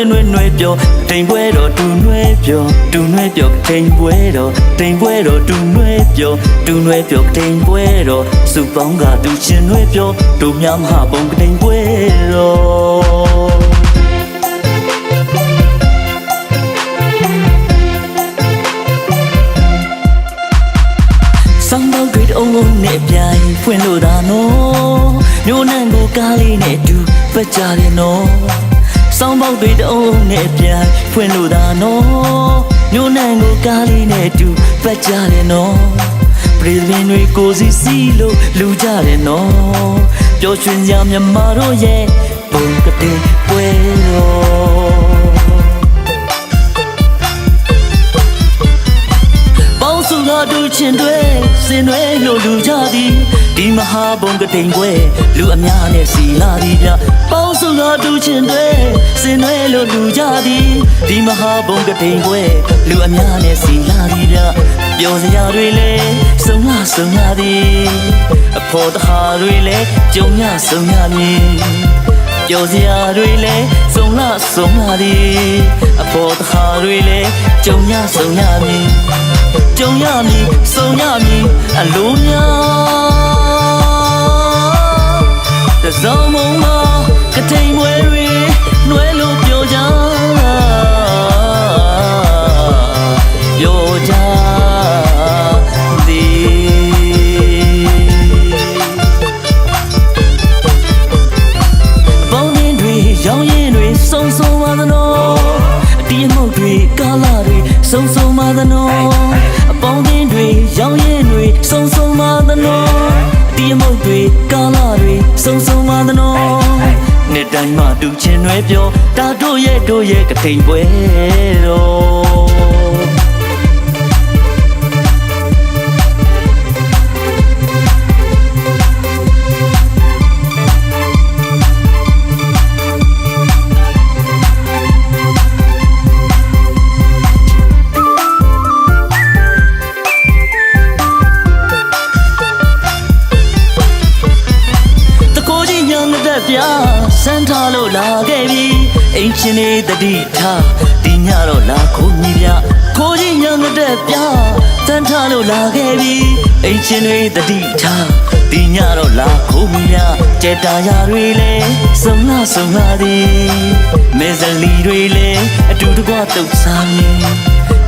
ချင်းတွေနှွေးပြောတိမ်ပွဲတော်တူနှွေးပြောတူနှွေးပြောတိမ်ပွဲတော်တိမ်ပွဲတော်တူနှွေးပြောတူနှွေးပြောတိမ်ပွဲတော်စုပေါင်းကသူချင်းနှွေးပြောတို့များမဟာဘုံတိမ်ပွဲတော်ဆောင်းပေါက်တွေအုံလုံးနဲ့ပြိုင်ဖွင့်လို့သာနော်မျိုးနံကိုကားလေးနဲ့တူပတ်ကြတယ်နော်ဆောင်းပေါက်တွေအုံလုံးနဲ့ပြိုင်ဖွင့်လို့သာနော်မျိုးနံကိုကားလေးနဲ့တူပတ်ကြတယ်နော်ပြည်ပင်တွေကိုစီလို့လူကြတယ်နော်ပျော်ရွှင်ကြမြမတို့ရဲ့ဘုံကတိပွဲတော်စုကတူချင်းတွေစင်တွေလို့လူကြသည်ဒီမဟာဘုံကတိမ်ပွဲလူအများနဲ့စီလာသည်ဗျပေါင်းစုကတူချင်းတွေစင်တွေလို့လူကြသည်ဒီမဟာဘုံကတိမ်ပွဲလူအများနဲ့စီလာသည်ဗျပျော်စရာတွေလည်းစုံရသည်အဖို့တဟာတွေလည်းကြုံရဆုံရမည်ပျော်စရာတွေလည်းစုံရသည်အဖို့တဟာတွေလည်းကြုံရဆုံရမည်ကြုံရမည်ဆုံရမည်အလိုများတစုံမုံမကတိမ်မွဲတွေနှွဲလို့ပြောကြပေါင်းတင်းတွေရောင်းရင်တွေစုံပါသနော်အတီးအမှုတ်တွေကားလာတွေစုံပါသနော်အပေါင်းတင်းတွေရောင်းရင်တွေစုံပါသနော်အတီးအမှုတ်တွေကားလာတွေစုံပါသနော်နှစ်တိုင်းမှတူချင်းတွေပြောဒါတို့ရဲ့ကတိမ်ပွဲတော်ပြစမ်းထားလို့လာခဲ့ပြီအိမ်ချင်းလေးတတိထားဒီညတော့လာခိုးညီပြခိုးကြီးညငတဲ့ပြစမ်းထားလို့လာခဲ့ပြီအိမ်ချင်းလေးတတိထားဒီညတော့လာခိုးညီပြကြက်တာရတွေလဲစုံလာသည်မဲဇလီတွေလဲအတူတကွတုတ်စားမည်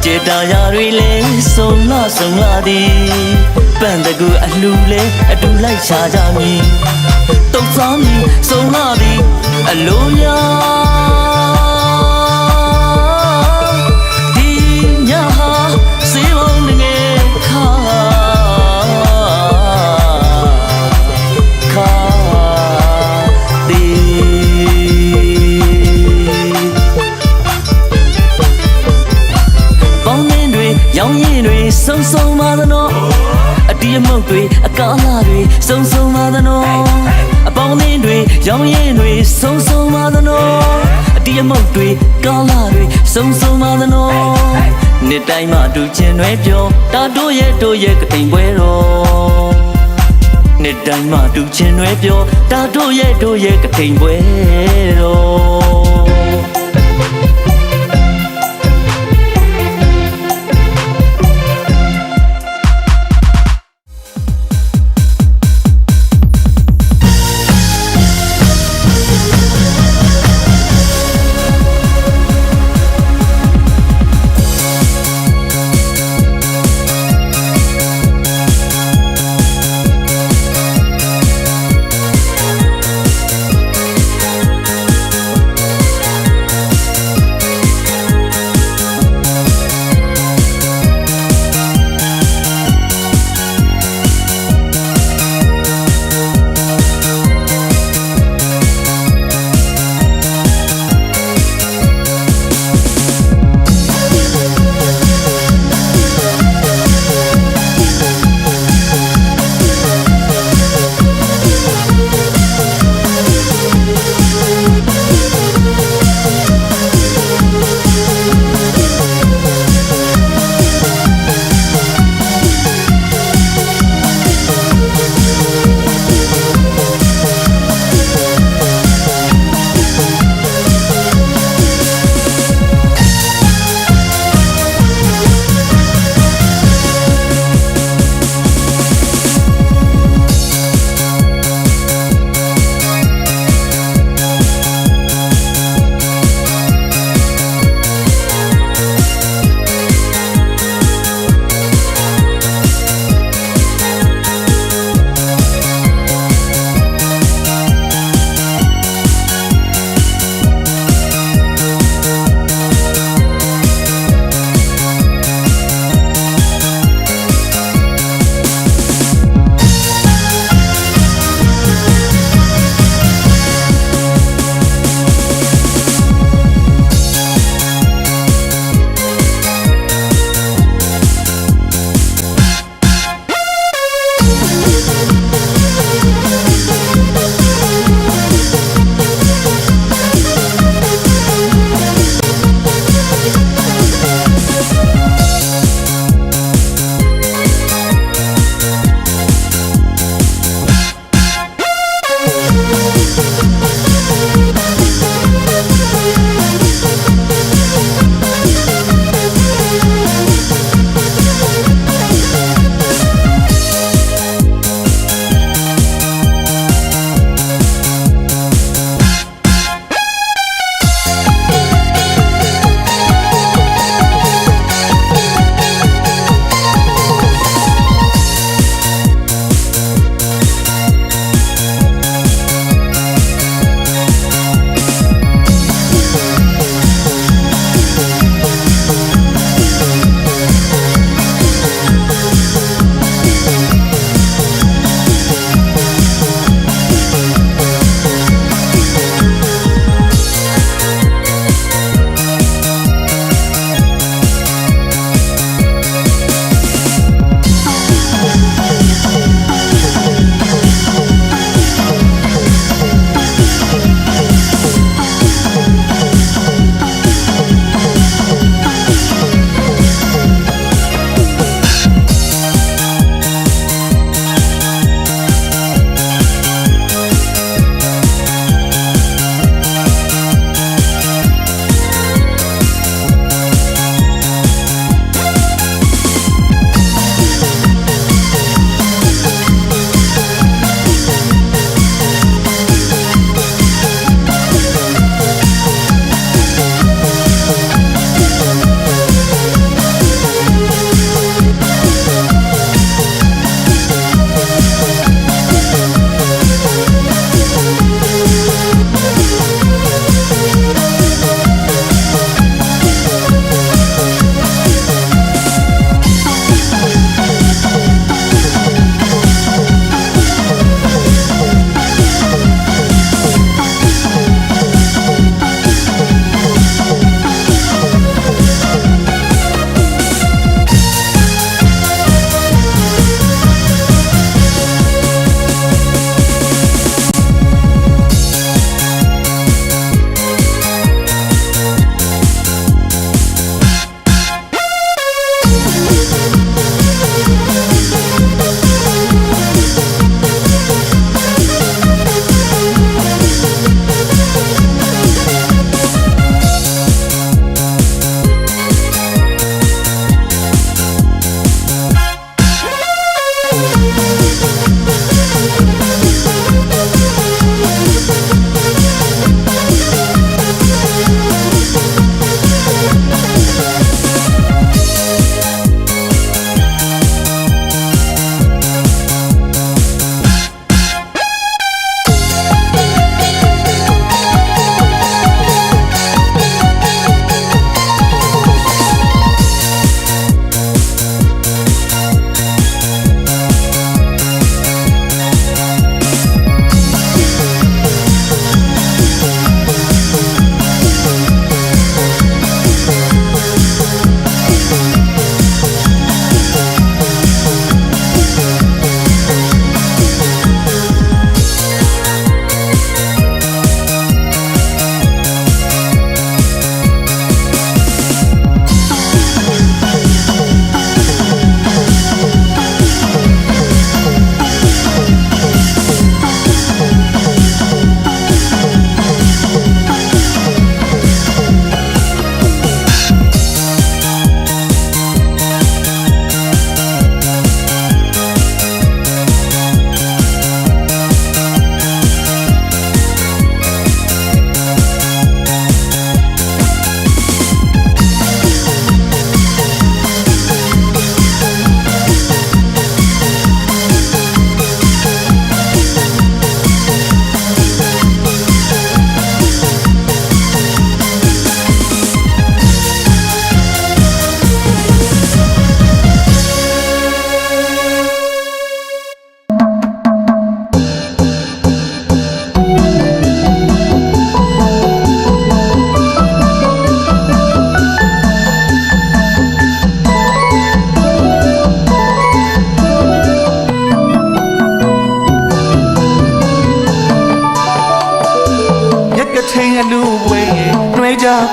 ကြက်တာရတွေလဲစုံလာသည်ပန့်တကူအလှလဲအတူလိုက်ရှာကြမည်တုတ်စားမည်စုံလာသည်အလိုများဒီညဟာစေဝုံငယ်ခါပေါင်းတင်းတွေရောင်းရင်တွေစုံပါသနော်အတီးအမှုတ်တွေအကားလာတွေစုံပါသနော်အပေါင်းတင်းတွေရောင်းရင်တွေစုံပါသနော်အတီးအမှုတ်တွေကားလာတွေစုံပါသနော်နှစ်တိုင်းမှတူချင်းတွေပြောဒါတို့ရဲ့ကတိမ်ပွဲတော်နှစ်တိုင်းမှတူချင်းတွေပြောဒါတို့ရဲ့ကတိမ်ပွဲတော်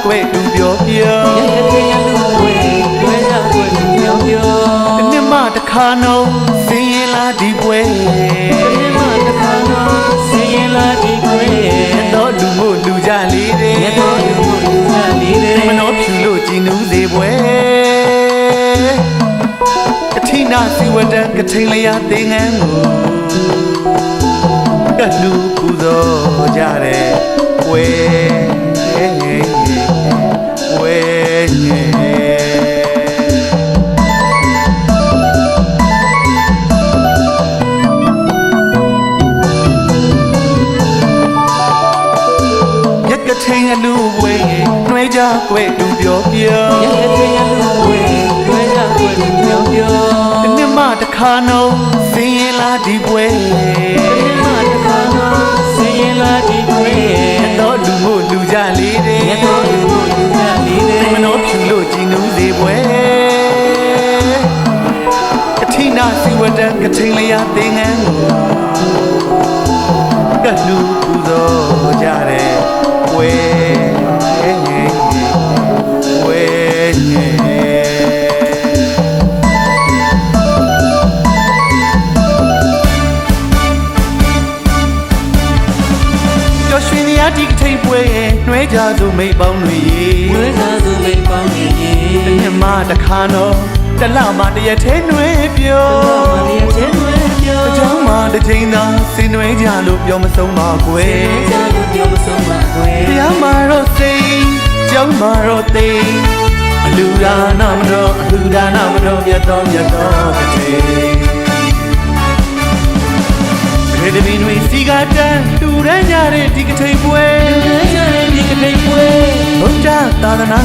ကွယ်သူပြောပြော ရကတဲ့လူဝဲလွဲကြွယ်ပြောပြော တစ်နှစ်မှတစ်ခါနှုံးစင်ရင်လာဒီပွဲ တစ်နှစ်မှတစ်ခါတော့စင်ရင်လာဒီပွဲ တော့လူမို့လူကြလေးတဲ့ ရတော့လူမှုကြလေးတယ် မနှောဖြူလို့ကြည်နူးစေပွဲကတိနာစီဝတကထိန်လျာသင်ငန်းကိုကလူပူဇော်ကြတဲ့ပွဲ ချိန်အလူဝေးနှွေးကြကွယ်သူပြောပြော ရကတဲ့လူဝဲလွဲကြွယ်ပြောပြော တစ်နှစ်မှတစ်ခါနှုံးစင်ရင်လာဒီပွဲ တစ်နှစ်မှတစ်ခါတော့စင်ရင်လာဒီပွဲ တော့လူမို့လူကြလေးတဲ့ ရတော့လူမှုကြလေးတယ် မနှောဖြူလို့ကြည်နူးစေပွဲကတိနာစီဝတကထိန်လျာသင်ငန်းကိုကလူပူဇော်ကြတဲ့ပွဲ ရွှေနေရဒီကထိန်ပွဲနှွဲကြသူမိတ်ပေါင်းတွေ လွဲကြသူမိပေါင်းနေရင် တစ်နှစ်မှတစ်ခါတော့တစ်လမှတစ်ရက်ထဲနှွဲပြော မလေးချင်းလွဲပြော တစ်ချောင်းမှတစ်ချိန်သာစင်နှွဲကြလို့ပြောမဆုံးပါကွယ် ကြလို့ပြောမဆုံးပါကွယ် တရားမှာတော့စိတ်ကျောင်းမှာတော့သိအလူဒါနမတော်အလူဒါနမတော်မြတ်တော်ကတိရေဒမီနွေစီကတန်တူရမ်းကြတဲ့ဒီကထိန်ပွဲ လွဲကြတဲ့ဒီကတိတ်ပွဲ ဘုရားသာသနာ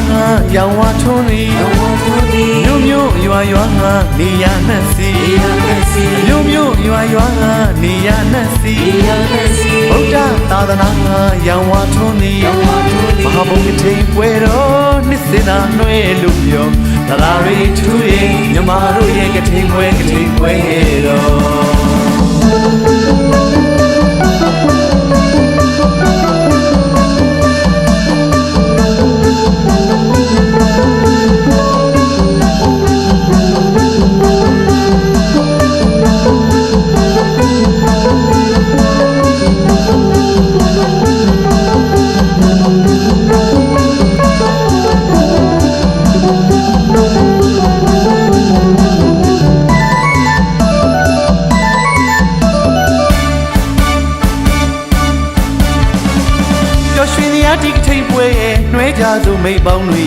ရောင်ဝါထွန်းသည် တော်တော်သည် မြို့မြို့ရွာရွာနေရနှက်စီ ဒီရတဲ့စီ မြို့မြို့ရွာရွာနေရနှက်စီ ဒီရတဲ့စီ ဘုရားသာသနာရောင်ဝါထွန်းသည် တော်တော်သည် မဟာဘုံကထိန်ပွဲတော်နှစ်စင်သာနှွဲလို့ပြောသလာရီထူရင်မြမတို့ရဲ့ကထိန်ပွဲတော်ရွှေနေရဒီကထိန်ပွဲနှွဲကြသူမိတ်ပေါင်းတွေ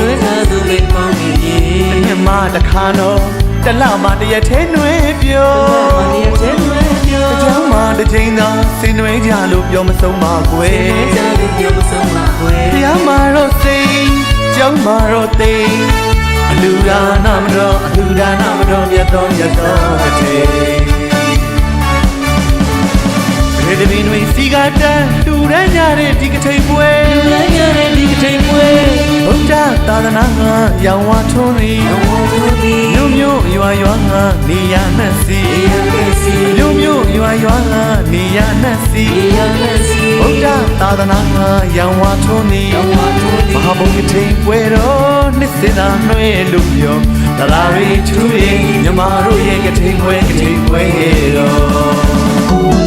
လွဲကြသူမိပေါင်းနေရင် တစ်နှစ်မှတစ်ခါတော့တစ်လမှတစ်ရက်ထဲနှွဲပြော မလေးချင်းလွဲပြော တစ်ချောင်းမှတစ်ချိန်သာစင်နှွဲကြလို့ပြောမဆုံးပါကွယ် ကြလို့ပြောမဆုံးပါကွယ် တရားမှာတော့စိတ်ကျောင်းမှာတော့သိအလူဒါနမတော်မြတ်တော်ကတိရေဒမီနွေစီကတန်တူရမ်းကြတဲ့ဒီကထိန်ပွဲ လွဲကြတဲ့ဒီကတိတ်ပွဲ ဘုရားသာသနာရောင်ဝါထွန်းသည် တော်တော်သည် မြို့မြို့ရွာရွာနေရနှက်စီ ဒီရတဲ့စီ မြို့မြို့ရွာရွာနေရနှက်စီ ဒီရတဲ့စီ ဘုရားသာသနာရောင်ဝါထွန်းသည် တော်တော်သည် မဟာဘုံကထိန်ပွဲတော်နှစ်စင်သာနှွဲလို့ပြောသလာရီထူရင်မြမတို့ရဲ့ကထိန်ပွဲတော်